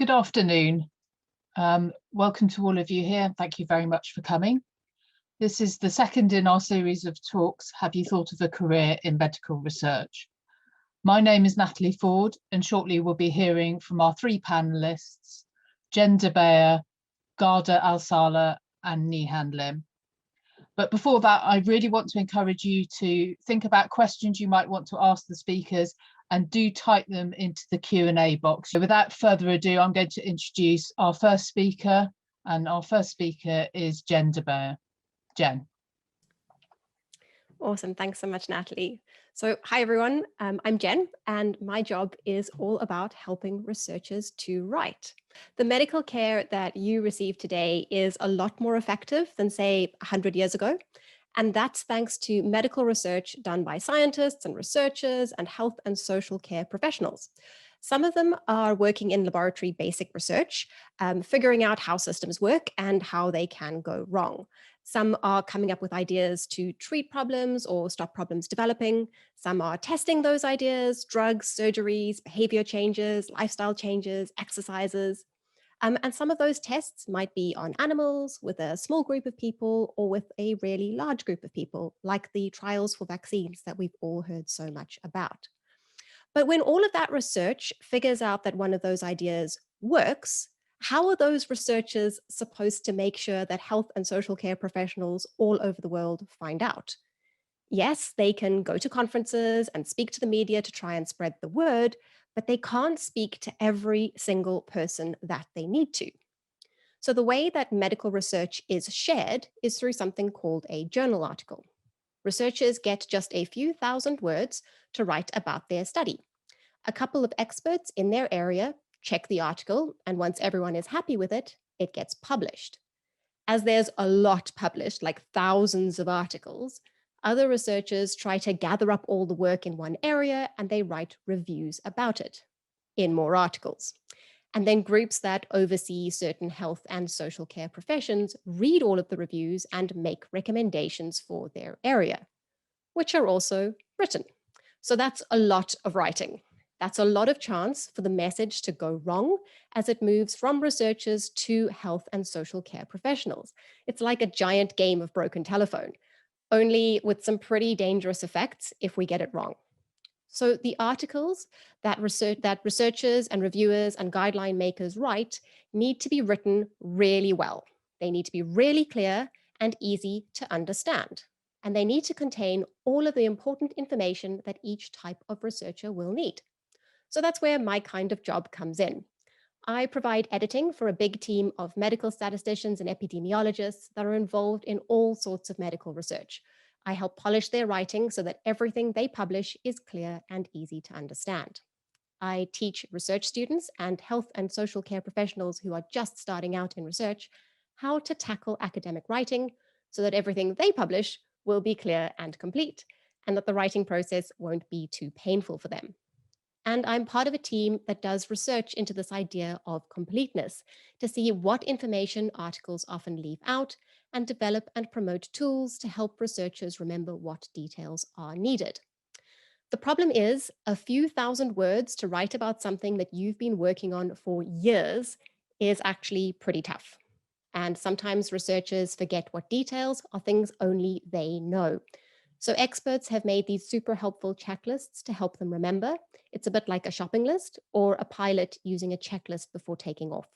Good afternoon. Welcome to all of you here. Thank you very much for coming. This is the second in our series of talks, Have You Thought of a Career in Medical Research? My name is Natalie Ford, and shortly we'll be hearing from our three panelists, Jen de Beer, Garda Al-Sala, and Natalie Lim. But before that, I really want to encourage you to think about questions you might want to ask the speakers and do type them into the Q&A box. So without further ado, I'm going to introduce our first speaker, and our first speaker is Jen de Beer. Jen. Awesome. Thanks so much, Natalie. So hi, everyone. I'm Jen, and my job is all about helping researchers to write. The medical care that you receive today is a lot more effective than, say, 100 years ago. And that's thanks to medical research done by scientists and researchers and health and social care professionals. Some of them are working in laboratory basic research, figuring out how systems work and how they can go wrong. Some are coming up with ideas to treat problems or stop problems developing. Some are testing those ideas, drugs, surgeries, behavior changes, lifestyle changes, exercises. And some of those tests might be on animals with a small group of people or with a really large group of people, like the trials for vaccines that we've all heard so much about. But when all of that research figures out that one of those ideas works, how are those researchers supposed to make sure that health and social care professionals all over the world find out? Yes, they can go to conferences and speak to the media to try and spread the word, but they can't speak to every single person that they need to. So the way that medical research is shared is through something called a journal article. Researchers get just a few thousand words to write about their study. A couple of experts in their area check the article, and once everyone is happy with it, it gets published. As there's a lot published, like thousands of articles, other researchers try to gather up all the work in one area and they write reviews about it in more articles. And then groups that oversee certain health and social care professions read all of the reviews and make recommendations for their area, which are also written. So that's a lot of writing. That's a lot of chance for the message to go wrong as it moves from researchers to health and social care professionals. It's like a giant game of broken telephone, only with some pretty dangerous effects if we get it wrong. So the articles that researchers and reviewers and guideline makers write need to be written really well. They need to be really clear and easy to understand. And they need to contain all of the important information that each type of researcher will need. So that's where my kind of job comes in. I provide editing for a big team of medical statisticians and epidemiologists that are involved in all sorts of medical research. I help polish their writing so that everything they publish is clear and easy to understand. I teach research students and health and social care professionals who are just starting out in research how to tackle academic writing so that everything they publish will be clear and complete, and that the writing process won't be too painful for them. And I'm part of a team that does research into this idea of completeness to see what information articles often leave out and develop and promote tools to help researchers remember what details are needed. The problem is a few thousand words to write about something that you've been working on for years is actually pretty tough. And sometimes researchers forget what details are things only they know. So experts have made these super helpful checklists to help them remember. It's a bit like a shopping list or a pilot using a checklist before taking off.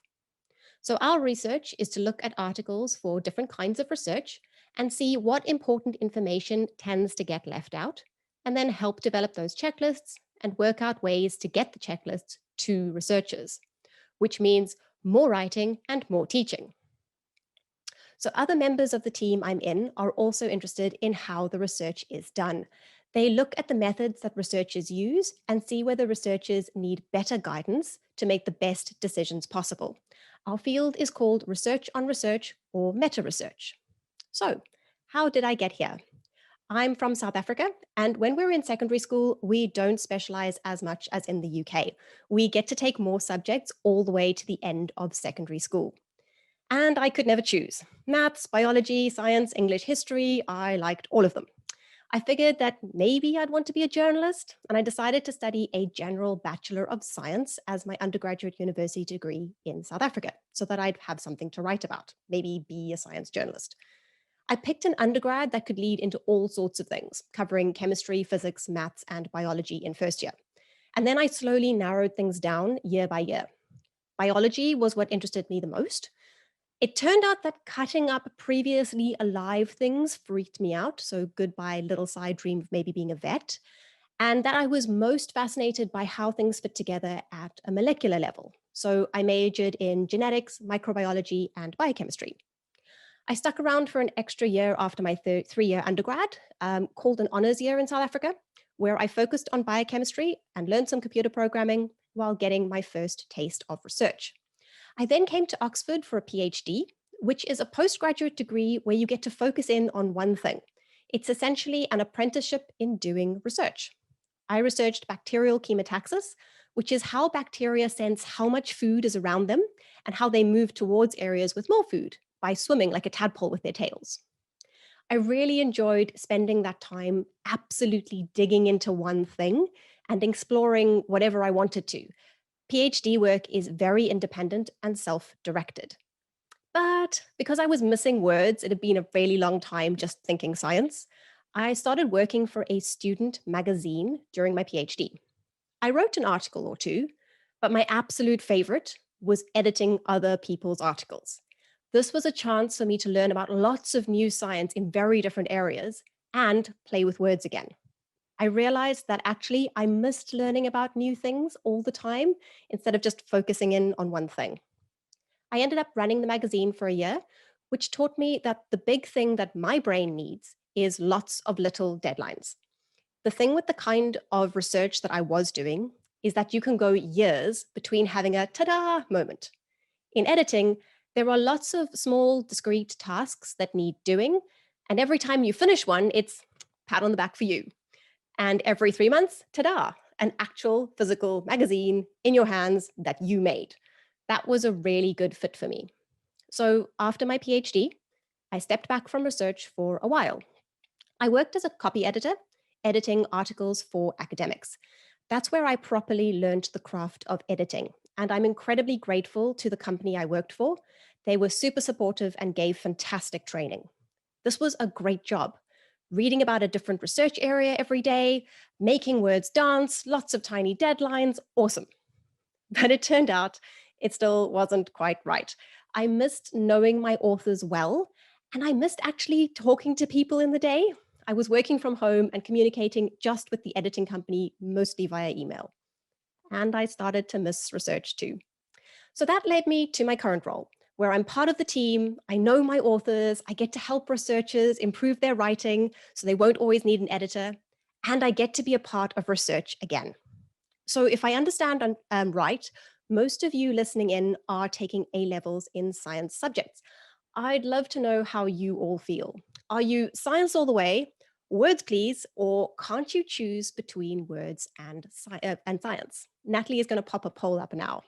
So our research is to look at articles for different kinds of research and see what important information tends to get left out, and then help develop those checklists and work out ways to get the checklists to researchers, which means more writing and more teaching. So other members of the team I'm in are also interested in how the research is done. They look at the methods that researchers use and see whether researchers need better guidance to make the best decisions possible. Our field is called research on research, or meta-research. So how did I get here? I'm from South Africa, and when we're in secondary school, we don't specialize as much as in the UK. We get to take more subjects all the way to the end of secondary school. And I could never choose. Maths, biology, science, English, history, I liked all of them. I figured that maybe I'd want to be a journalist, and I decided to study a general Bachelor of Science as my undergraduate university degree in South Africa, so that I'd have something to write about, maybe be a science journalist. I picked an undergrad that could lead into all sorts of things, covering chemistry, physics, maths, and biology in first year. And then I slowly narrowed things down year by year. Biology was what interested me the most. It turned out that cutting up previously alive things freaked me out. So goodbye, little side dream of maybe being a vet. And that I was most fascinated by how things fit together at a molecular level. So I majored in genetics, microbiology, and biochemistry. I stuck around for an extra year after my 3-year undergrad, called an honors year in South Africa, where I focused on biochemistry and learned some computer programming while getting my first taste of research. I then came to Oxford for a PhD, which is a postgraduate degree where you get to focus in on one thing. It's essentially an apprenticeship in doing research. I researched bacterial chemotaxis, which is how bacteria sense how much food is around them and how they move towards areas with more food by swimming like a tadpole with their tails. I really enjoyed spending that time absolutely digging into one thing and exploring whatever I wanted to. PhD work is very independent and self-directed. But because I was missing words, it had been a really long time just thinking science, I started working for a student magazine during my PhD. I wrote an article or two, but my absolute favorite was editing other people's articles. This was a chance for me to learn about lots of new science in very different areas and play with words again. I realized that actually I missed learning about new things all the time instead of just focusing in on one thing. I ended up running the magazine for a year, which taught me that the big thing that my brain needs is lots of little deadlines. The thing with the kind of research that I was doing is that you can go years between having a ta-da moment. In editing, there are lots of small, discrete tasks that need doing, and every time you finish one, it's pat on the back for you. And every 3 months, ta-da, an actual physical magazine in your hands that you made. That was a really good fit for me. So after my PhD, I stepped back from research for a while. I worked as a copy editor, editing articles for academics. That's where I properly learned the craft of editing. And I'm incredibly grateful to the company I worked for. They were super supportive and gave fantastic training. This was a great job. Reading about a different research area every day, making words dance, lots of tiny deadlines, awesome. But it turned out it still wasn't quite right. I missed knowing my authors well, and I missed actually talking to people in the day. I was working from home and communicating just with the editing company, mostly via email. And I started to miss research too. So that led me to my current role, where I'm part of the team, I know my authors, I get to help researchers improve their writing so they won't always need an editor, and I get to be a part of research again. So if I understand right, most of you listening in are taking A-levels in science subjects. I'd love to know how you all feel. Are you science all the way, words please, or can't you choose between words and science? Natalie is going to pop a poll up now.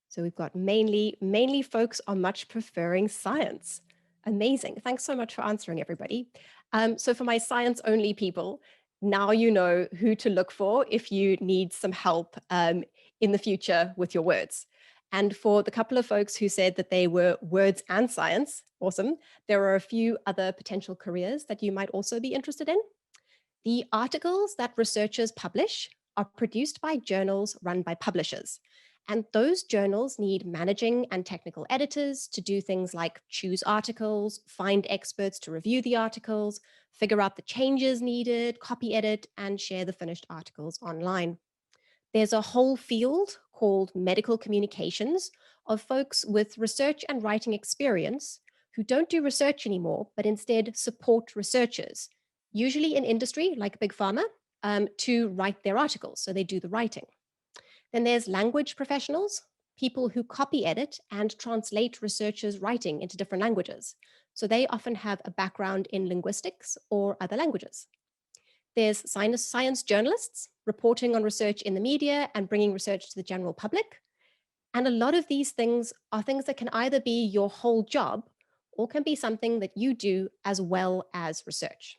So we've got mainly folks are much preferring science. Amazing. Thanks so much for answering, everybody. So for my science only people, now you know who to look for if you need some help in the future with your words. And for the couple of folks who said that they were words and science, awesome. There are a few other potential careers that you might also be interested in. The articles that researchers publish are produced by journals run by publishers. And those journals need managing and technical editors to do things like choose articles, find experts to review the articles, figure out the changes needed, copy edit, and share the finished articles online. There's a whole field called medical communications of folks with research and writing experience who don't do research anymore, but instead support researchers, usually in industry like Big Pharma, to write their articles. So they do the writing. Then there's language professionals, people who copy edit and translate researchers' writing into different languages. So they often have a background in linguistics or other languages. There's science journalists reporting on research in the media and bringing research to the general public. And a lot of these things are things that can either be your whole job or can be something that you do as well as research.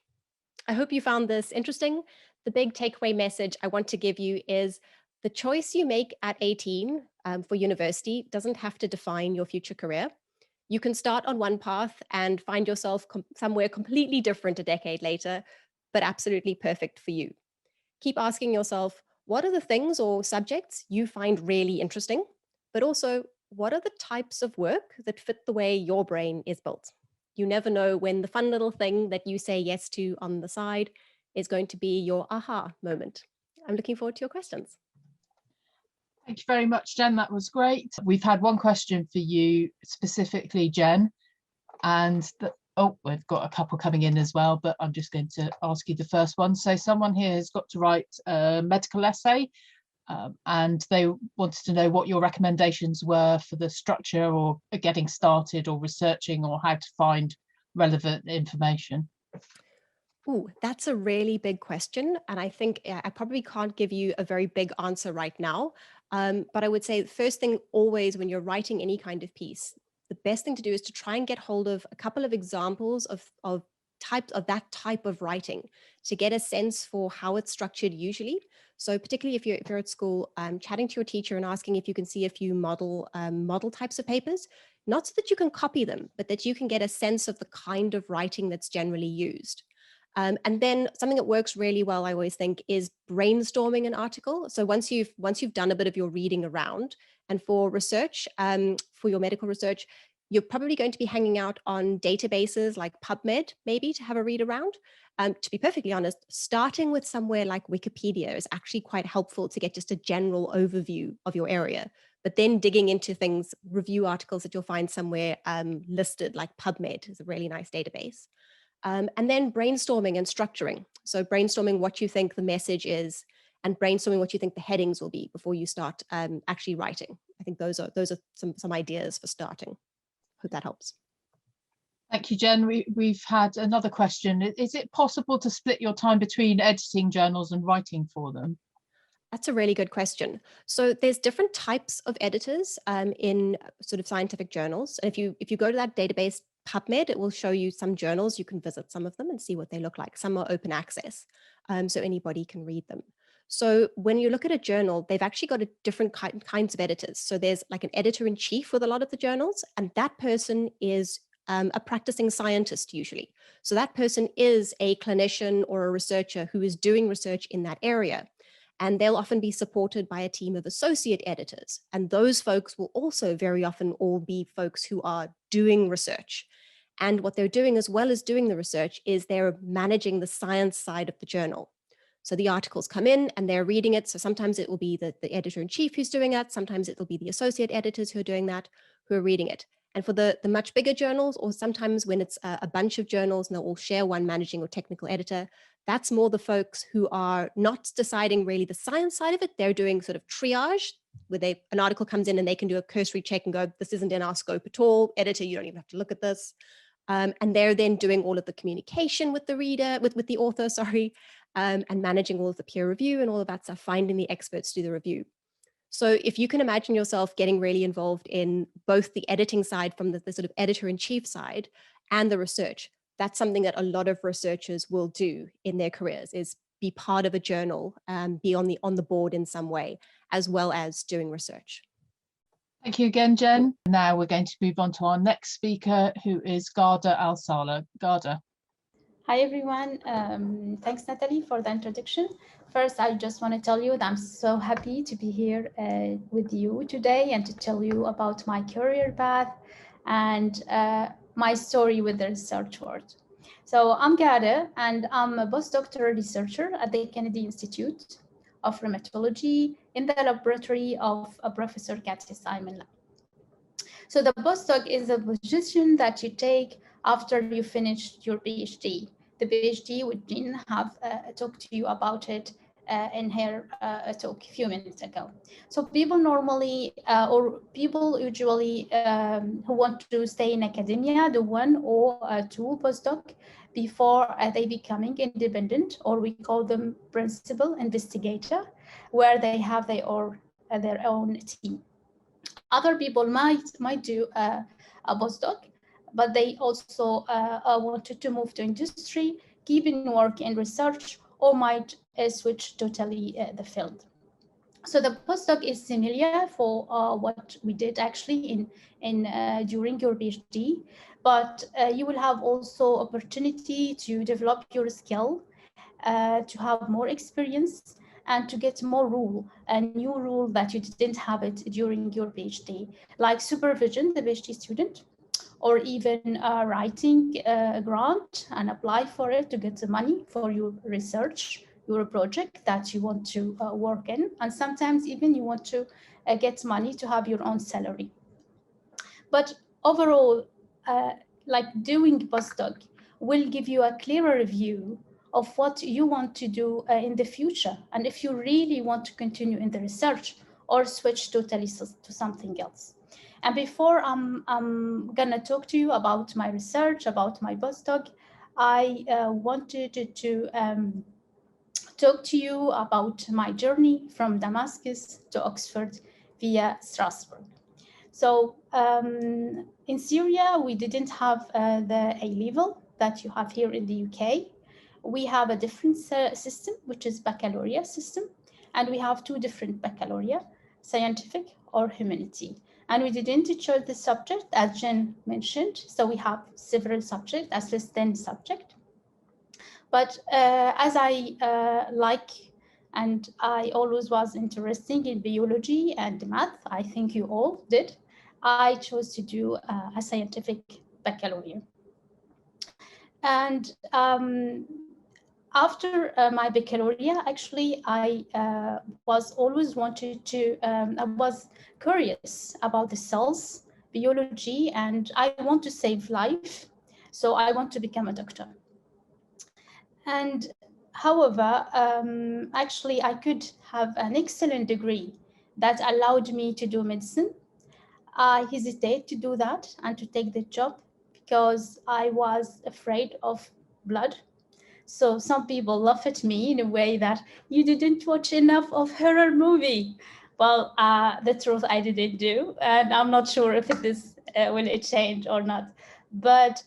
I hope you found this interesting. The big takeaway message I want to give you is the choice you make at 18 for university doesn't have to define your future career. You can start on one path and find yourself somewhere completely different a decade later, but absolutely perfect for you. Keep asking yourself, what are the things or subjects you find really interesting? But also, what are the types of work that fit the way your brain is built? You never know when the fun little thing that you say yes to on the side is going to be your aha moment. I'm looking forward to your questions. Thank you very much, Jen. That was great. We've had one question for you specifically, Jen, and we've got a couple coming in as well, but I'm just going to ask you the first one. So someone here has got to write a medical essay, and they wanted to know what your recommendations were for the structure or getting started or researching or how to find relevant information. Ooh, that's a really big question. And I think I probably can't give you a very big answer right now. But I would say the first thing always when you're writing any kind of piece, the best thing to do is to try and get hold of a couple of examples of types of that type of writing to get a sense for how it's structured usually. So particularly if you're at school, chatting to your teacher and asking if you can see a few model types of papers, not so that you can copy them, but that you can get a sense of the kind of writing that's generally used. And then something that works really well, I always think, is brainstorming an article. So once you've done a bit of your reading around, and for research, for your medical research, you're probably going to be hanging out on databases like PubMed, maybe, to have a read around. To be perfectly honest, starting with somewhere like Wikipedia is actually quite helpful to get just a general overview of your area. But then digging into things, review articles that you'll find somewhere listed, like PubMed is a really nice database. And then brainstorming and structuring. So brainstorming what you think the message is and brainstorming what you think the headings will be before you start actually writing. I think those are some ideas for starting. Hope that helps. Thank you, Jen. We've had another question. Is it possible to split your time between editing journals and writing for them? That's a really good question. So there's different types of editors in sort of scientific journals. And if you go to that database, PubMed, it will show you some journals. You can visit some of them and see what they look like. Some are open access, so anybody can read them. So when you look at a journal, they've actually got a different kinds of editors. So there's like an editor-in-chief with a lot of the journals, and that person is a practicing scientist usually. So that person is a clinician or a researcher who is doing research in that area. And they'll often be supported by a team of associate editors. And those folks will also very often all be folks who are doing research. And what they're doing as well as doing the research is they're managing the science side of the journal. So the articles come in and they're reading it. So sometimes it will be the editor-in-chief who's doing that. Sometimes it will be the associate editors who are doing that, who are reading it. And for the much bigger journals, or sometimes when it's a bunch of journals and they'll all share one managing or technical editor, that's more the folks who are not deciding really the science side of it. They're doing sort of triage, where an article comes in and they can do a cursory check and go, this isn't in our scope at all. Editor, you don't even have to look at this. And they're then doing all of the communication with the reader, with the author, sorry, and managing all of the peer review and all of that stuff, finding the experts to do the review. So if you can imagine yourself getting really involved in both the editing side from the sort of editor-in-chief side and the research, that's something that a lot of researchers will do in their careers, is be part of a journal, be on the board in some way, as well as doing research. Thank you again, Jen. Now we're going to move on to our next speaker, who is Ghada Al-Sala. Ghada. Hi, everyone. Thanks, Natalie, for the introduction. First, I just want to tell you that I'm so happy to be here with you today and to tell you about my career path and my story with the research world. So I'm Ghada, and I'm a postdoctoral researcher at the Kennedy Institute of Rheumatology in the laboratory of Professor Kathy Simon. So the postdoc is a position that you take after you finish your PhD. The PhD, we didn't have talked to you about it in her talk a few minutes ago. So people normally, or people usually who want to stay in academia, do 1 or 2 postdoc before they becoming independent, or we call them principal investigator, where they have their own team. Other people might do a postdoc, but they also wanted to move to industry keep in work in research, or might switch totally the field. So the postdoc is similar for what we did actually during your PhD, but you will have also opportunity to develop your skill, to have more experience, and to get more a new rule that you didn't have it during your PhD, like supervision, the PhD student, or even writing a grant and apply for it to get the money for your research, your project that you want to work in. And sometimes even you want to get money to have your own salary. But overall, like doing postdoc will give you a clearer view of what you want to do in the future, and if you really want to continue in the research or switch totally to something else. And before I'm gonna talk to you about my research, about my postdoc, I wanted to talk to you about my journey from Damascus to Oxford via Strasbourg. So in Syria, we didn't have the A-level that you have here in the UK. We have a different system, which is baccalaureate system. And we have two different baccalaureate, scientific or humanity. And we didn't choose the subject, as Jen mentioned. So we have several subjects, as less than subject. But as I like, and I always was interested in biology and math, I think you all did, I chose to do a scientific baccalaureate. And after my baccalaureate, actually, I was always wanted to, I was curious about the cells, biology, and I want to save life. So I want to become a doctor. And however, actually, I could have an excellent degree that allowed me to do medicine. I hesitate to do that and to take the job because I was afraid of blood. So some people laugh at me in a way that you didn't watch enough of horror movie. Well, the truth, I didn't do, and I'm not sure if this will it change or not. But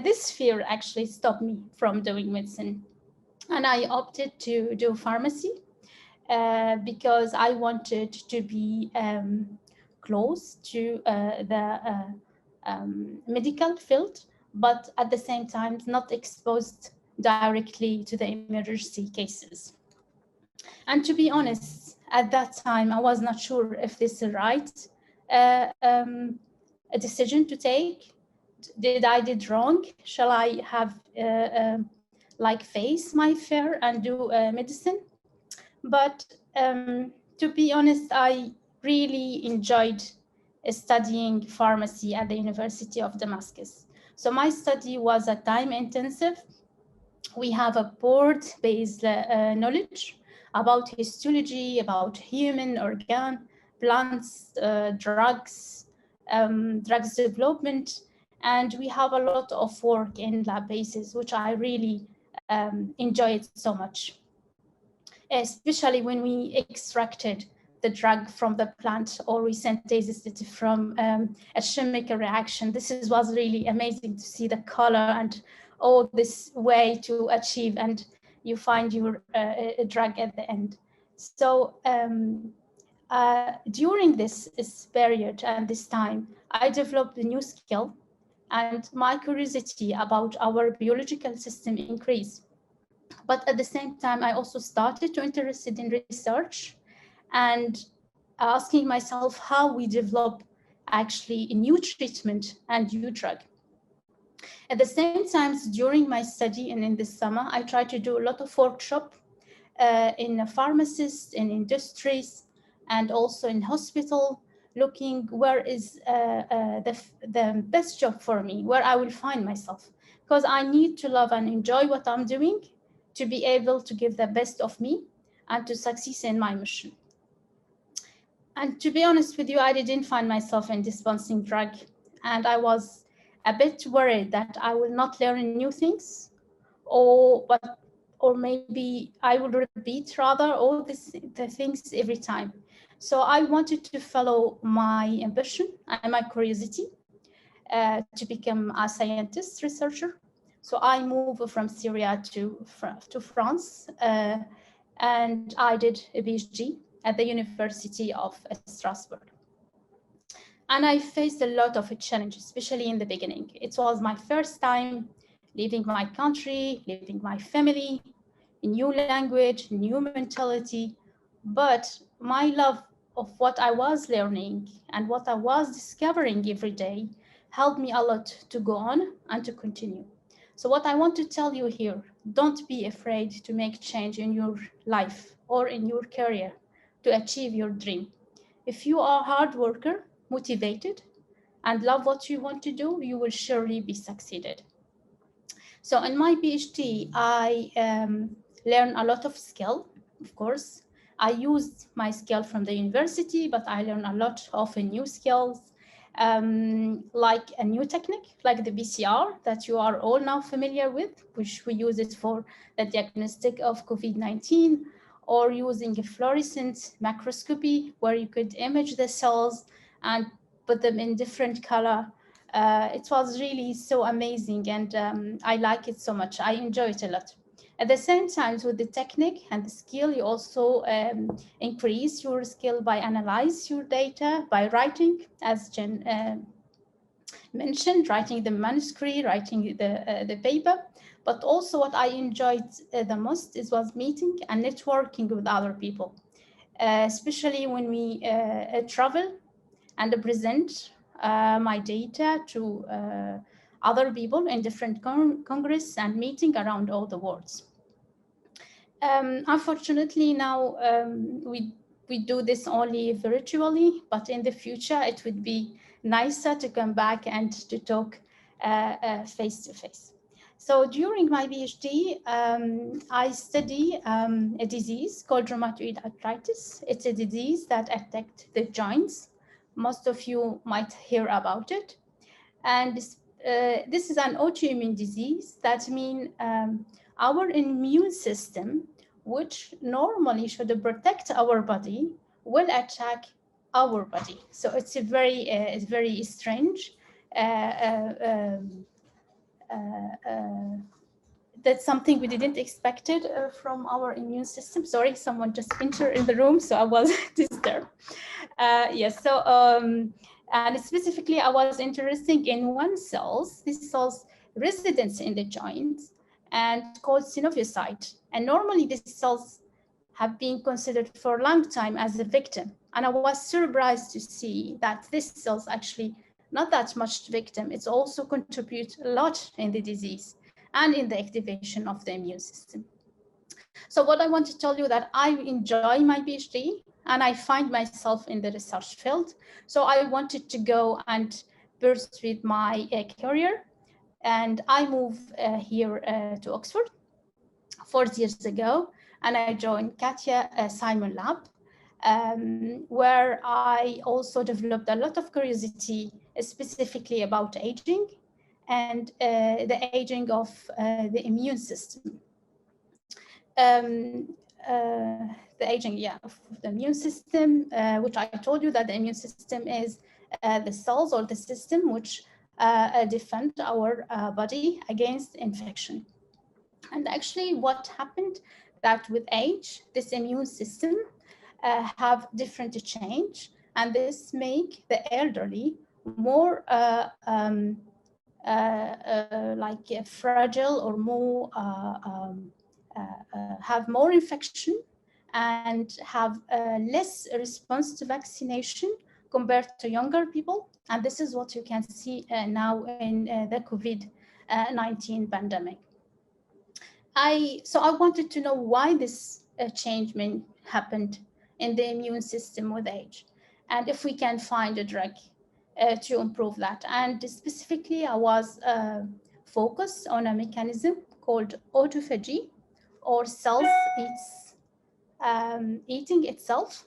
this fear actually stopped me from doing medicine, and I opted to do pharmacy because I wanted to be close to the medical field, but at the same time not exposed directly to the emergency cases. And to be honest, at that time, I was not sure if this is the right a decision to take. Did I did wrong? Shall I have like face my fear and do medicine? But to be honest, I really enjoyed studying pharmacy at the University of Damascus. So my study was a time intensive. We have a board-based knowledge about histology, about human organ, plants, drugs, drugs development, and we have a lot of work in lab basis, which I really enjoyed so much, especially when we extracted the drug from the plant or we synthesized it from a chemical reaction. This was really amazing to see the color and all this way to achieve, and you find your drug at the end. So during this period and this time, I developed a new skill, and my curiosity about our biological system increased. But at the same time, I also started to interested in research and asking myself how we develop actually a new treatment and new drug. At the same time, during my study and in the summer, I tried to do a lot of workshop in pharmacists, in industries, and also in hospital, looking where is the best job for me, where I will find myself. Because I need to love and enjoy what I'm doing to be able to give the best of me and to succeed in my mission. And to be honest with you, I didn't find myself in dispensing drug, and I was a bit worried that I will not learn new things, or maybe I will repeat rather all the things every time. So I wanted to follow my ambition and my curiosity to become a scientist, researcher, So I moved from Syria to France, and I did a PhD at the University of Strasbourg. And I faced a lot of challenges, especially in the beginning. It was my first time leaving my country, leaving my family, a new language, new mentality. But my love of what I was learning and what I was discovering every day helped me a lot to go on and to continue. So what I want to tell you here, don't be afraid to make change in your life or in your career to achieve your dream. If you are a hard worker, motivated, and love what you want to do, you will surely be succeeded. So in my PhD, I learned a lot of skill, of course. I used my skill from the university, but I learned a lot of new skills, like a new technique, like the PCR that you are all now familiar with, which we use it for the diagnostic of COVID-19, or using a fluorescent microscopy where you could image the cells and put them in different color. It was really so amazing, and I like it so much. I enjoy it a lot. At the same time, with the technique and the skill, you also increase your skill by analyze your data, by writing, as Jen mentioned, writing the manuscript, writing the paper. But also what I enjoyed the most was meeting and networking with other people, especially when we travel and present my data to other people in different congress and meeting around all the world. Unfortunately, now we do this only virtually, but in the future it would be nicer to come back and to talk face to face. So during my PhD, I study a disease called rheumatoid arthritis. It's a disease that attacks the joints. Most of you might hear about it. And this is an autoimmune disease. That means our immune system, which normally should protect our body, will attack our body. So it's a very strange. That's something we didn't expect it from our immune system. Sorry, someone just entered in the room, so I was disturbed. Yes, so and specifically, I was interested in one cells. This cells residence in the joints and called synoviocyte. And normally, these cells have been considered for a long time as a victim. And I was surprised to see that these cells actually not that much victim. It's also contribute a lot in the disease and in the activation of the immune system. So what I want to tell you that I enjoy my PhD and I find myself in the research field. So I wanted to go and pursue my career, and I moved here to Oxford 4 years ago, and I joined Katja Simon Lab, where I also developed a lot of curiosity specifically about aging and the aging of the immune system. The aging, yeah, of the immune system, which I told you that the immune system is the cells or the system which defend our body against infection. And actually what happened that with age, this immune system have different change, and this make the elderly more like fragile or more have more infection and have less response to vaccination compared to younger people. And this is what you can see now in the COVID-19 pandemic. So I wanted to know why this change happened in the immune system with age, and if we can find a drug to improve that. And specifically, I was focused on a mechanism called autophagy, or cells eating itself.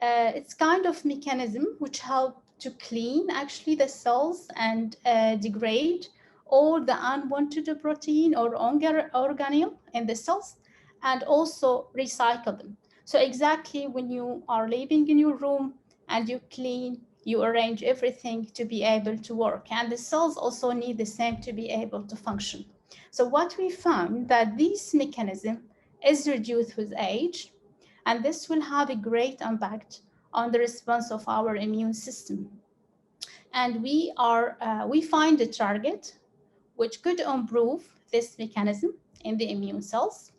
It's kind of mechanism which help to clean actually the cells and degrade all the unwanted protein or organelle in the cells, and also recycle them. So exactly when you are living in your room and you clean, you arrange everything to be able to work. And the cells also need the same to be able to function. So what we found that this mechanism is reduced with age, and this will have a great impact on the response of our immune system. And we find a target which could improve this mechanism in the immune cells.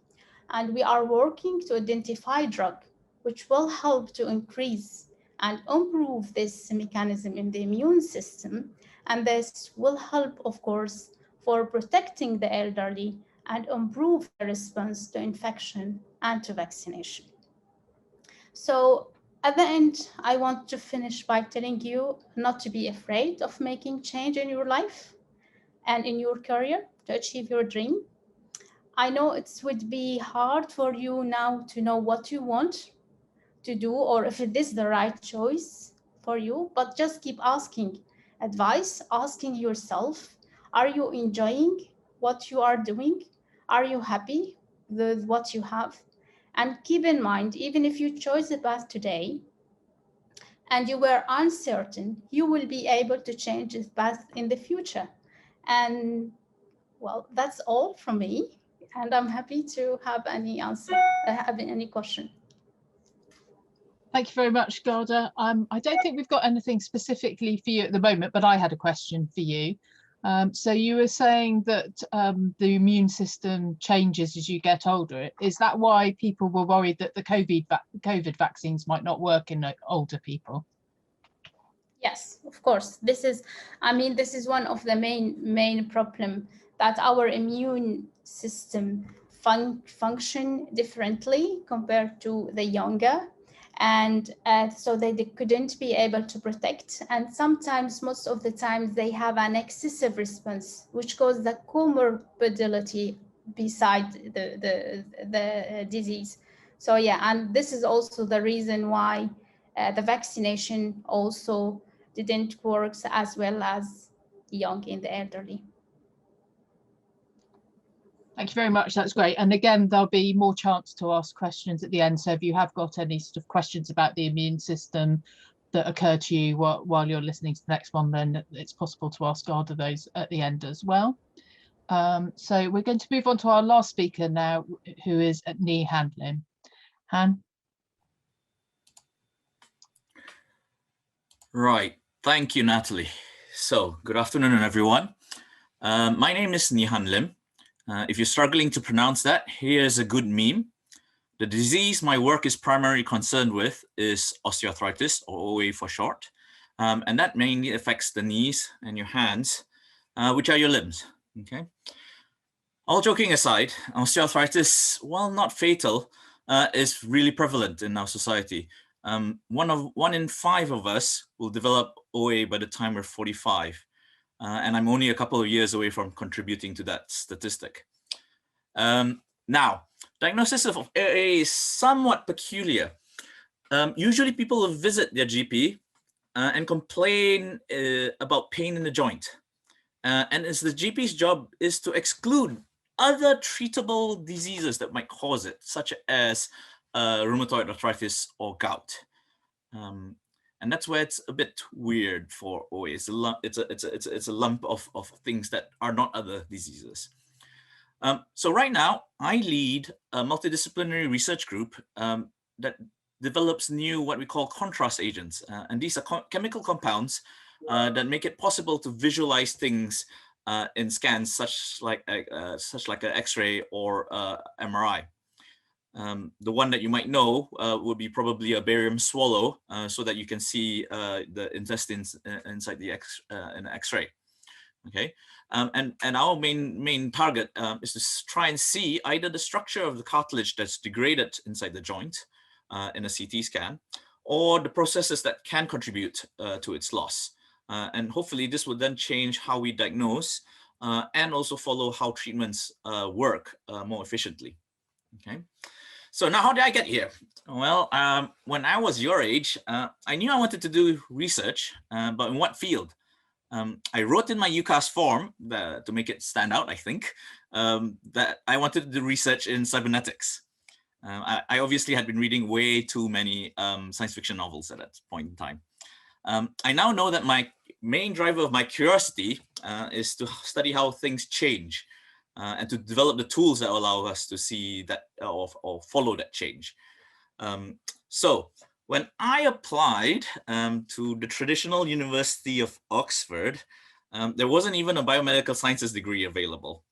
And we are working to identify drug which will help to increase and improve this mechanism in the immune system. And this will help, of course, for protecting the elderly and improve the response to infection and to vaccination. So at the end, I want to finish by telling you not to be afraid of making change in your life and in your career to achieve your dream. I know it would be hard for you now to know what you want to do or if it is the right choice for you, but just keep asking advice, asking yourself, are you enjoying what you are doing? Are you happy with what you have? And keep in mind, even if you chose a path today and you were uncertain, you will be able to change this path in the future. And well, that's all from me. And I'm happy to have any answer, have any question. Thank you very much, Garda. I don't think we've got anything specifically for you at the moment, but I had a question for you. So you were saying that the immune system changes as you get older. Is that why people were worried that the COVID vaccines might not work in older people? Yes, of course. This is one of the main problem, that our immune system function differently compared to the younger. And so they couldn't be able to protect. And sometimes, most of the time, they have an excessive response, which causes the comorbidity beside the disease. So yeah, and this is also the reason why the vaccination also didn't work as well as young in the elderly. Thank you very much. That's great. And again, there'll be more chance to ask questions at the end. So if you have got any sort of questions about the immune system that occur to you while you're listening to the next one, then it's possible to ask Garda those at the end as well. So we're going to move on to our last speaker now, who is Natalie Lim. Han? Right. Thank you, Natalie. So good afternoon, everyone. My name is Natalie Lim. If you're struggling to pronounce that, here's a good meme. The disease my work is primarily concerned with is osteoarthritis, or OA for short. And that mainly affects the knees and your hands, which are your limbs. Okay. All joking aside, osteoarthritis, while not fatal, is really prevalent in our society. 1 in 5 of us will develop OA by the time we're 45. And I'm only a couple of years away from contributing to that statistic. Now, diagnosis of OA is somewhat peculiar. Usually people will visit their GP and complain about pain in the joint. And it's the GP's job is to exclude other treatable diseases that might cause it, such as rheumatoid arthritis or gout. And that's where it's a bit weird for OA. It's a lump of things that are not other diseases. So right now, I lead a multidisciplinary research group that develops new what we call contrast agents. And these are chemical compounds that make it possible to visualize things in scans such like an X-ray or MRI. The one that you might know would be probably a barium swallow, so that you can see the intestines inside the X-ray. Okay, and our main target is to try and see either the structure of the cartilage that's degraded inside the joint in a CT scan, or the processes that can contribute to its loss. And hopefully this will then change how we diagnose and also follow how treatments work more efficiently. Okay. So now, how did I get here? Well, when I was your age, I knew I wanted to do research, but in what field? I wrote in my UCAS form to make it stand out, I think, that I wanted to do research in cybernetics. I obviously had been reading way too many science fiction novels at that point in time. I now know that my main driver of my curiosity is to study how things change. and to develop the tools that allow us to see that or follow that change. So when I applied to the traditional University of Oxford, there wasn't even a biomedical sciences degree available.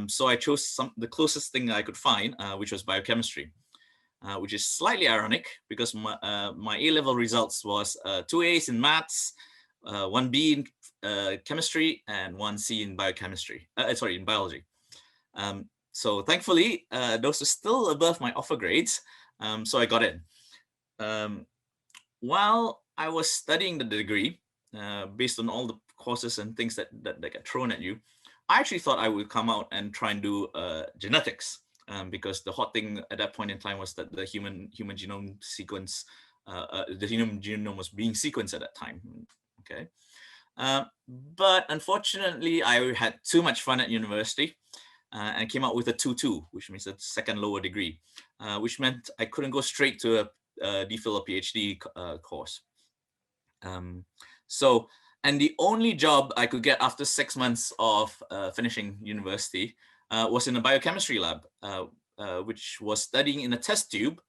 So I chose the closest thing I could find, which was biochemistry, which is slightly ironic because my A-level results was 2 A's in maths, 1 B in chemistry, and 1 C in biochemistry. In biology. So thankfully, those are still above my offer grades, so I got in. While I was studying the degree, based on all the courses and things that get thrown at you, I actually thought I would come out and try and do genetics, because the hot thing at that point in time was that the human genome sequence, the human genome was being sequenced at that time. Okay, but unfortunately, I had too much fun at university. And came out with a 2-2, which means a second lower degree, which meant I couldn't go straight to a DPhil or PhD course. And the only job I could get after 6 months of finishing university was in a biochemistry lab, which was studying in a test tube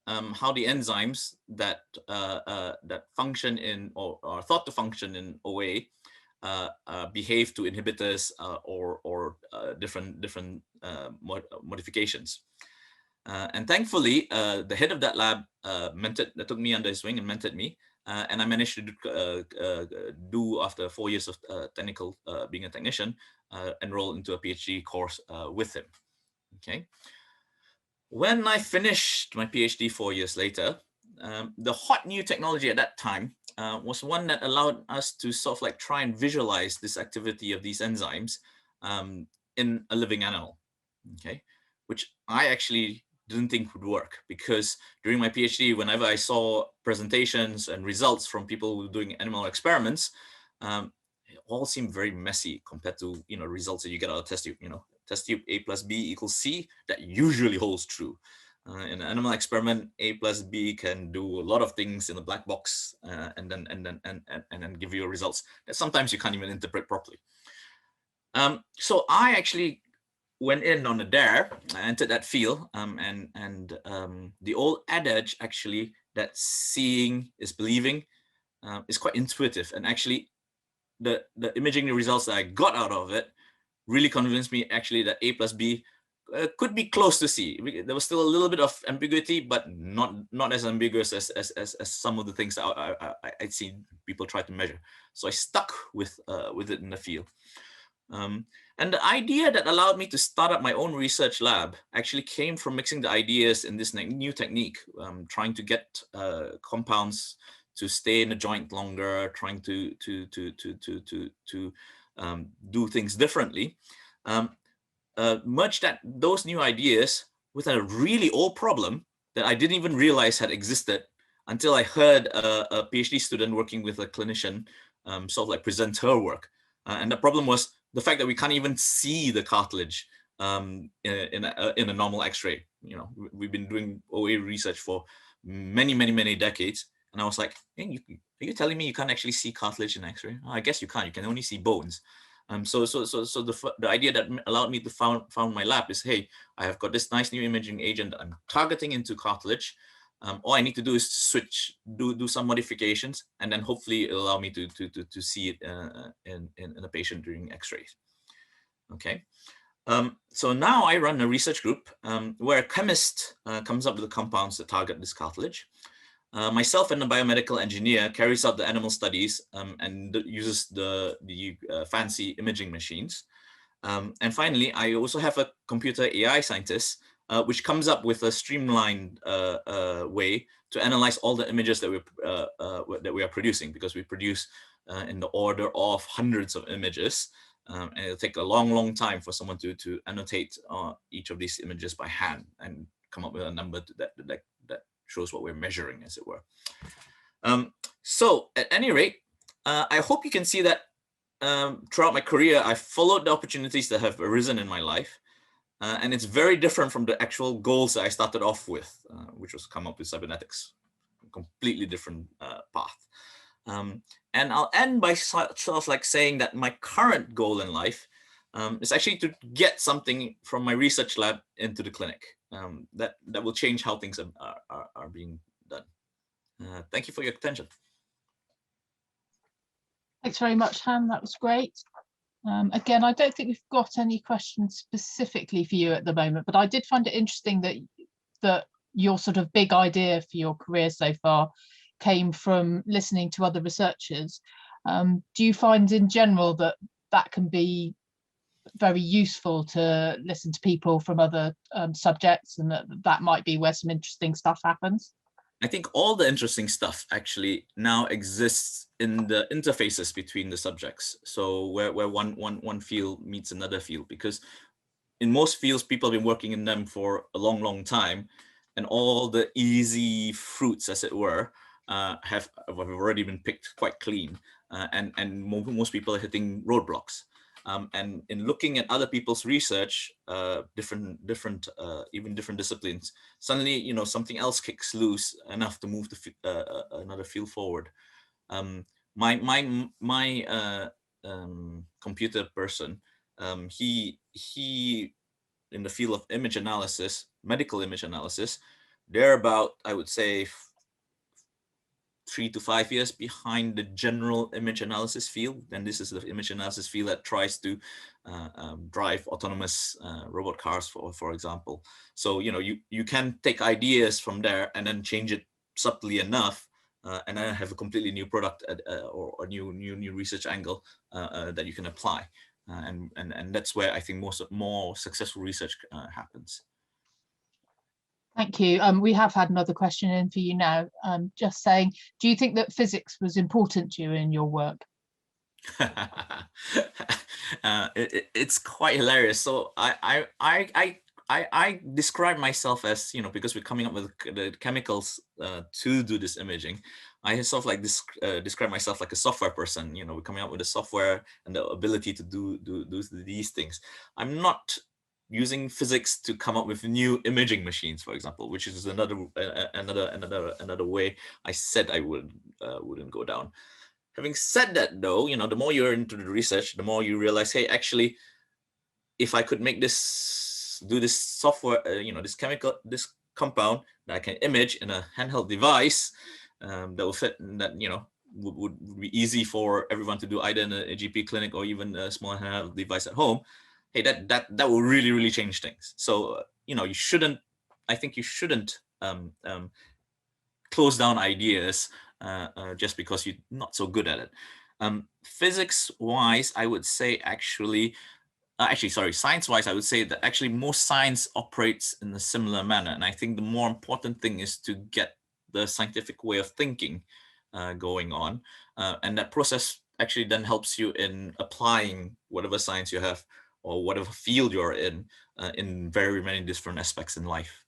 how the enzymes that function in or are thought to function in OA behave to inhibitors or different modifications. And thankfully, the head of that lab took me under his wing and mentored me. And I managed to do, after 4 years of being a technician, enroll into a PhD course with him. Okay. When I finished my PhD 4 years later, the hot new technology at that time was one that allowed us to sort of like try and visualize this activity of these enzymes in a living animal, okay, which I actually didn't think would work, because during my PhD, whenever I saw presentations and results from people who were doing animal experiments, it all seemed very messy compared to results that you get out of test tube. Test tube A plus B equals C, that usually holds true. In an animal experiment, A plus B can do a lot of things in a black box, and then give you results that sometimes you can't even interpret properly. So I actually went in on a dare. I entered that field, and the old adage actually that seeing is believing is quite intuitive, and actually the imaging results that I got out of it really convinced me actually that A plus B could be close to C. There was still a little bit of ambiguity, but not as ambiguous as some of the things that I'd seen people try to measure. So I stuck with it in the field. And the idea that allowed me to start up my own research lab actually came from mixing the ideas in this new technique, trying to get compounds to stay in the joint longer, trying to do things differently. Merged those new ideas with a really old problem that I didn't even realize had existed until I heard a PhD student working with a clinician sort of like present her work. And the problem was the fact that we can't even see the cartilage in a normal X-ray. We've been doing OA research for many decades. And I was like, hey, are you telling me you can't actually see cartilage in X-ray? Oh, I guess you can't. You can only see bones. So the idea that allowed me to found my lab is, hey, I have got this nice new imaging agent that I'm targeting into cartilage. All I need to do is do some modifications, and then hopefully it'll allow me to see it in a patient during X-rays. Okay. So now I run a research group where a chemist comes up with the compounds that target this cartilage. Myself and a biomedical engineer carries out the animal studies and uses the fancy imaging machines. And finally, I also have a computer AI scientist, which comes up with a streamlined way to analyze all the images that we are producing, because we produce in the order of hundreds of images. And it'll take a long time for someone to annotate each of these images by hand and come up with a number that shows what we're measuring, as it were. So at any rate, I hope you can see that throughout my career, I've followed the opportunities that have arisen in my life. And it's very different from the actual goals that I started off with, which was come up with cybernetics, a completely different path. And I'll end by sort of like saying that my current goal in life is actually to get something from my research lab into the clinic. That will change how things are being done. Thank you for your attention. Thanks very much, Han. That was great. Again, I don't think we've got any questions specifically for you at the moment, but I did find it interesting that your sort of big idea for your career so far came from listening to other researchers. Do you find in general that can be very useful to listen to people from other subjects, and that might be where some interesting stuff happens? I think all the interesting stuff actually now exists in the interfaces between the subjects. So where one field meets another field, because in most fields, people have been working in them for a long time, and all the easy fruits, as it were, have already been picked quite clean, and most people are hitting roadblocks. And in looking at other people's research, even different disciplines, suddenly something else kicks loose enough to move another field forward. My computer person, he in the field of image analysis, medical image analysis, they're about, I would say, 3 to 5 years behind the general image analysis field. And this is the image analysis field that tries to drive autonomous robot cars, for example. So you can take ideas from there and then change it subtly enough, and then have a completely new product or a new research angle that you can apply. And that's where I think more successful research happens. Thank you. We have had another question in for you now. Just saying, do you think that physics was important to you in your work? It's quite hilarious. So I describe myself as, because we're coming up with the chemicals to do this imaging, I sort of like describe myself like a software person. We're coming up with the software and the ability to do these things. I'm not using physics to come up with new imaging machines, for example, which is another way I said I wouldn't go down. Having said that, though, the more you're into the research, the more you realize, hey, actually, if I could make do this software, this compound that I can image in a handheld device that will fit, that would be easy for everyone to do, either in a GP clinic or even a small handheld device at home. Hey, that will really change things. So you shouldn't close down ideas just because you're not so good at it. Physics-wise, I would say science-wise, I would say that actually most science operates in a similar manner. And I think the more important thing is to get the scientific way of thinking going on. And that process actually then helps you in applying whatever science you have or whatever field you're in very many different aspects in life.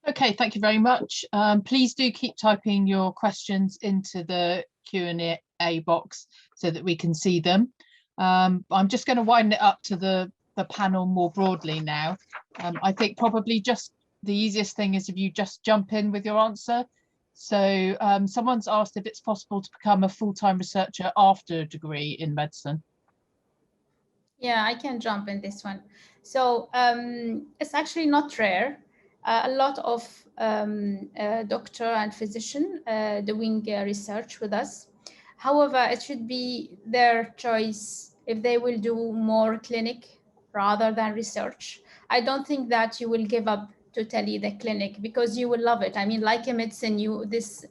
Okay, thank you very much. Please do keep typing your questions into the Q&A box so that we can see them. I'm just going to wind it up to the panel more broadly now. I think probably just the easiest thing is if you just jump in with your answer. So someone's asked if it's possible to become a full-time researcher after a degree in medicine. Yeah, I can jump in this one. So it's actually not rare. A lot of doctor and physician doing research with us. However, it should be their choice if they will do more clinic rather than research. I don't think that you will give up totally the clinic because you will love it. I mean, like in medicine, this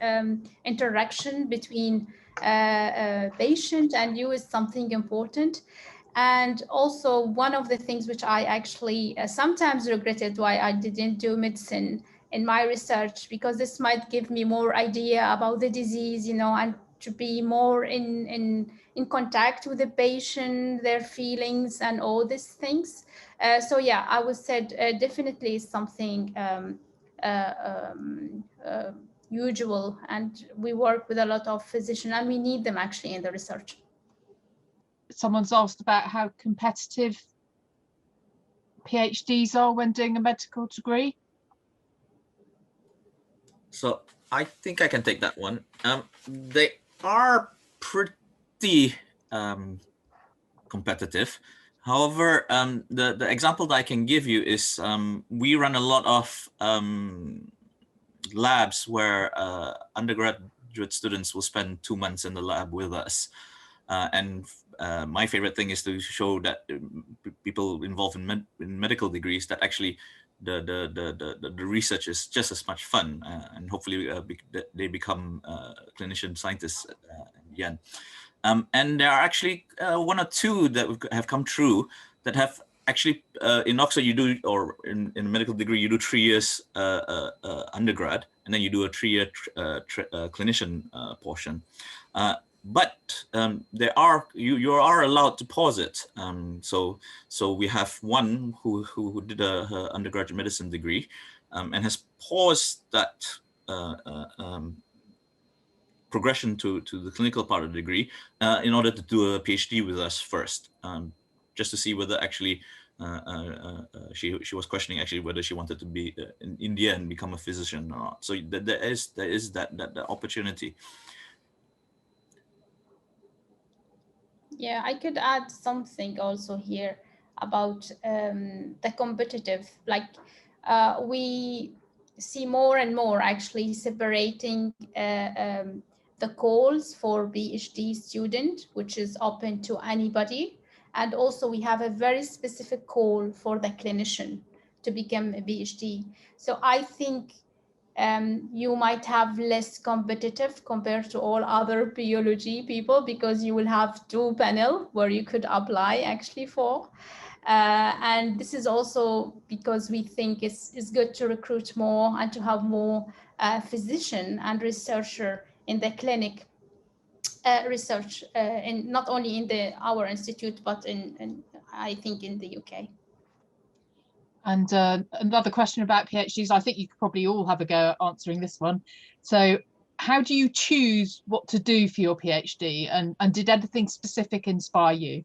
interaction between patient and you is something important. And also one of the things which I actually sometimes regretted why I didn't do medicine in my research, because this might give me more idea about the disease, and to be more in contact with the patient, their feelings and all these things. So yeah, I would say definitely something usual, and we work with a lot of physicians and we need them actually in the research. Someone's asked about how competitive PhDs are when doing a medical degree. So I think I can take that one. They are pretty competitive. However, the example that I can give you is we run a lot of labs where undergraduate students will spend 2 months in the lab with us. And my favorite thing is to show that people involved in medical degrees that actually the research is just as much fun, and hopefully they become clinician scientists in the end. And there are actually 1 or 2 that have come true that have actually in Oxford you do, or in a medical degree you do 3 years undergrad, and then you do a 3-year clinician portion. But there are you are allowed to pause it. So we have one who did her undergraduate medicine degree and has paused that progression to the clinical part of the degree in order to do a PhD with us first, just to see whether actually she was questioning actually whether she wanted to be in India and become a physician or not. So there is that opportunity. Yeah, I could add something also here about the competitive, like we see more and more actually separating the calls for PhD student, which is open to anybody. And also we have a very specific call for the clinician to become a PhD. So I think you might have less competitive compared to all other biology people, because you will have 2 panels where you could apply actually for. And this is also because we think it's good to recruit more and to have more physician and researcher in the clinic research, in not only in our institute, but in I think in the UK. And another question about PhDs, I think you could probably all have a go at answering this one. So how do you choose what to do for your PhD, and did anything specific inspire you?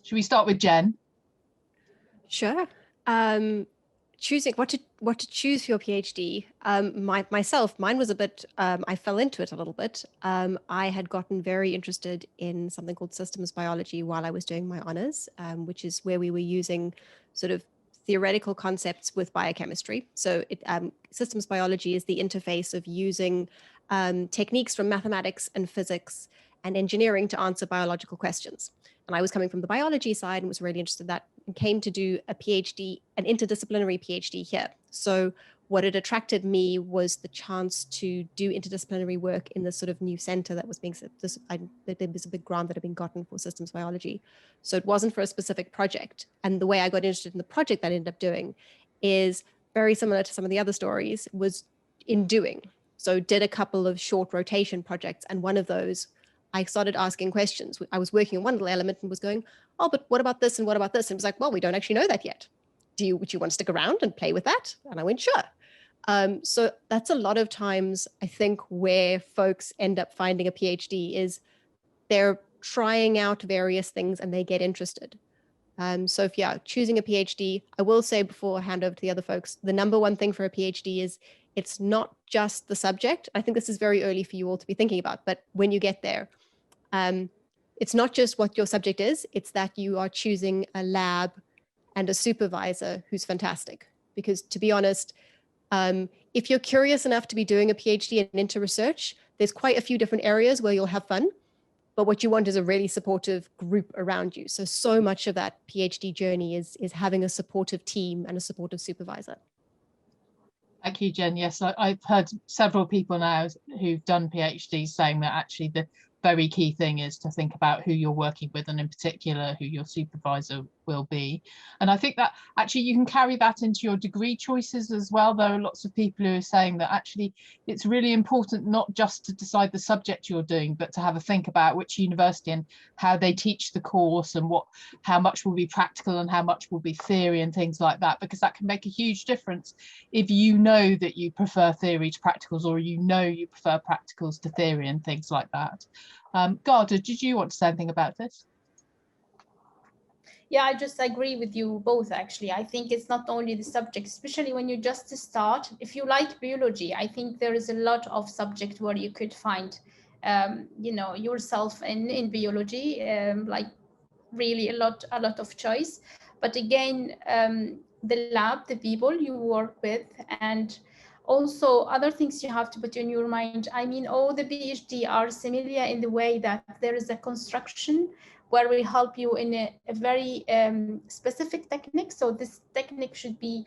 Should we start with Jen? Sure. Choosing what to choose for your PhD. Mine was a bit, I fell into it a little bit. I had gotten very interested in something called systems biology while I was doing my honors, which is where we were using sort of theoretical concepts with biochemistry. So systems biology is the interface of using techniques from mathematics and physics and engineering to answer biological questions. And I was coming from the biology side and was really interested in that, and came to do a PhD, an interdisciplinary PhD here. So what had attracted me was the chance to do interdisciplinary work in this sort of new center that was being, there was a big grant that had been gotten for systems biology. So it wasn't for a specific project. And the way I got interested in the project that I ended up doing is very similar to some of the other stories, was in doing. So did a couple of short rotation projects, and one of those, I started asking questions. I was working on one little element and was going, oh, but what about this and what about this? And it was like, well, we don't actually know that yet. Would you want to stick around and play with that? And I went, sure. So that's a lot of times, I think, where folks end up finding a PhD is they're trying out various things and they get interested. So if you're choosing a PhD, I will say before I hand over to the other folks, the number one thing for a PhD is it's not just the subject. I think this is very early for you all to be thinking about, but when you get there, it's not just what your subject is, it's that you are choosing a lab and a supervisor who's fantastic. Because to be honest, if you're curious enough to be doing a PhD and into research, there's quite a few different areas where you'll have fun, but what you want is a really supportive group around you. So much of that PhD journey is having a supportive team and a supportive supervisor. Thank you, Jen. Yes, I've heard several people now who've done PhDs saying that actually the very key thing is to think about who you're working with, and in particular who your supervisor will be. And I think that actually you can carry that into your degree choices as well. There are lots of people who are saying that actually it's really important not just to decide the subject you're doing, but to have a think about which university and how they teach the course, and how much will be practical and how much will be theory and things like that, because that can make a huge difference if you know that you prefer theory to practicals, or you know you prefer practicals to theory and things like that. Garda, did you want to say anything about this? Yeah, I just agree with you both, actually. I think it's not only the subject, especially when you just start. If you like biology, I think there is a lot of subject where you could find you know, yourself in biology, like really a lot of choice. But again, the lab, the people you work with, and also other things you have to put in your mind. I mean, all the PhD are similar in the way that there is a construction where we help you in a very specific technique. So this technique should be,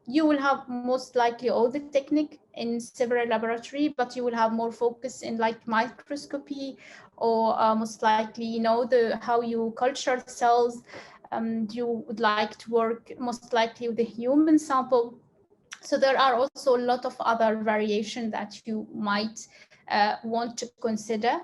you will have most likely all the technique in several laboratory, but you will have more focus in like microscopy, or most likely, you know, how you culture cells. You would like to work most likely with the human sample. So there are also a lot of other variation that you might want to consider.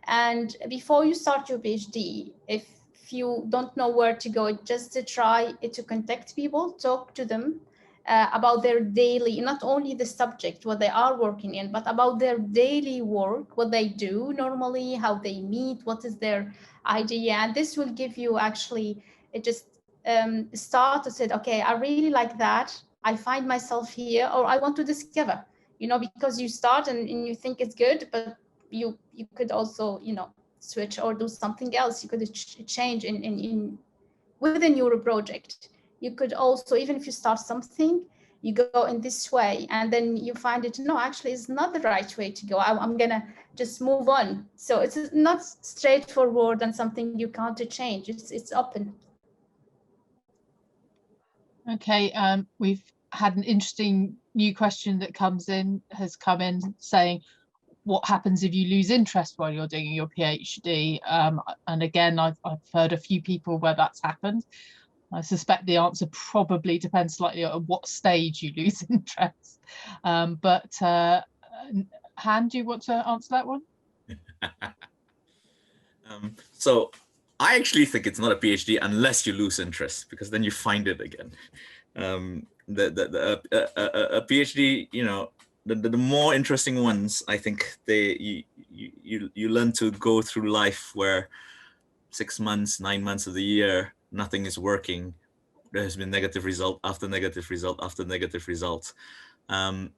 And before you start your PhD, if you don't know where to go, just to try to contact people, talk to them about their daily, not only the subject, what they are working in, but about their daily work, what they do normally, how they meet, what is their idea. And this will give you actually, it just start to say, okay, I really like that. I find myself here, or I want to discover, you know, because you start and you think it's good, but you could also, you know, switch or do something else. You could change in within your project. You could also, even if you start something, you go in this way, and then you find it, no, actually it's not the right way to go. I'm gonna just move on. So it's not straightforward and something you can't change. It's open. Okay, we've had an interesting new question that has come in saying, what happens if you lose interest while you're doing your PhD? And again, I've heard a few people where that's happened. I suspect the answer probably depends slightly on what stage you lose interest. But Han, do you want to answer that one? So I actually think it's not a PhD unless you lose interest, because then you find it again. A PhD, you know, the more interesting ones, I think you learn to go through life where 6 months, 9 months of the year, nothing is working. There has been negative result after negative result after negative result. And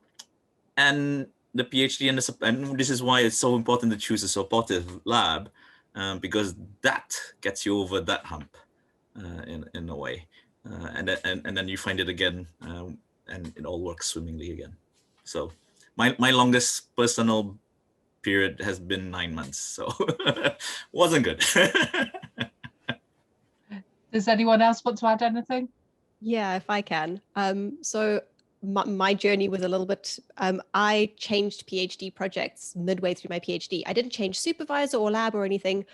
the PhD and this is why it's so important to choose a supportive lab, because that gets you over that hump in a way. And then you find it again, and it all works swimmingly again. So my longest personal period has been 9 months, so wasn't good. Does anyone else want to add anything? Yeah, if I can. So my journey was a little bit, I changed PhD projects midway through my PhD. I didn't change supervisor or lab or anything.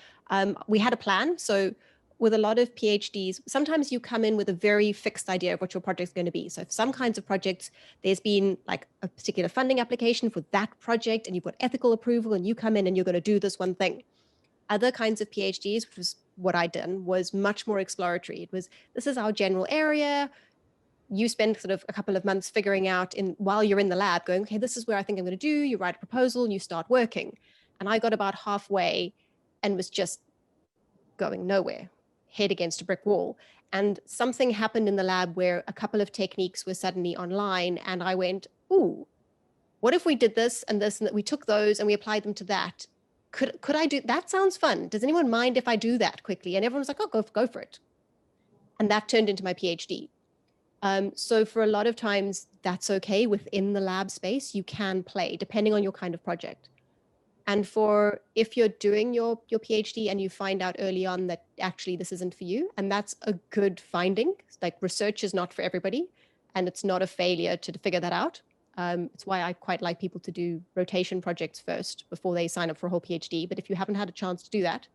We had a plan. So with a lot of PhDs, sometimes you come in with a very fixed idea of what your project's going to be. So for some kinds of projects, there's been like a particular funding application for that project, and you've got ethical approval, and you come in and you're going to do this one thing. Other kinds of PhDs, which was what I did, was much more exploratory. It was, this is our general area. You spend sort of a couple of months figuring out while you're in the lab going, okay, this is where I think I'm going to do. You write a proposal and you start working. And I got about halfway and was just going nowhere, head against a brick wall. And something happened in the lab where a couple of techniques were suddenly online. And I went, ooh, what if we did this and this, and that we took those and we applied them to that? Could I do that? Sounds fun. Does anyone mind if I do that quickly? And everyone's like, oh, go for it. And that turned into my PhD. So for a lot of times, that's okay. Within the lab space, you can play depending on your kind of project. And for if you're doing your PhD and you find out early on that actually this isn't for you, and that's a good finding. Like, research is not for everybody, and it's not a failure to figure that out. It's why I quite like people to do rotation projects first before they sign up for a whole PhD. But if you haven't had a chance to do that,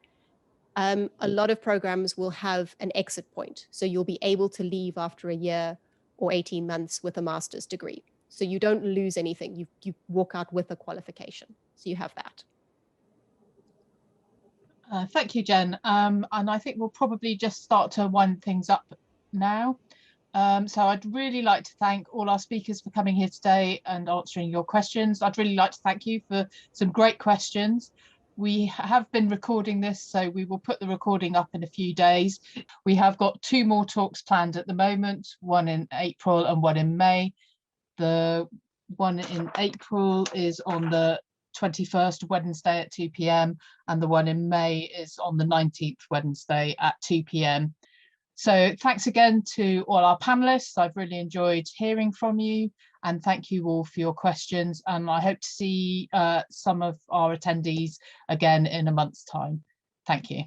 a lot of programs will have an exit point. So you'll be able to leave after a year or 18 months with a master's degree. So you don't lose anything. You walk out with a qualification. So you have that. Thank you, Jen. And I think we'll probably just start to wind things up now. So I'd really like to thank all our speakers for coming here today and answering your questions. I'd really like to thank you for some great questions. We have been recording this, so we will put the recording up in a few days. We have got 2 more talks planned at the moment, one in April and one in May. The one in April is on the 21st Wednesday at 2 p.m. and the one in May is on the 19th Wednesday at 2 p.m. So thanks again to all our panelists. I've really enjoyed hearing from you, and thank you all for your questions. And I hope to see some of our attendees again in a month's time. Thank you.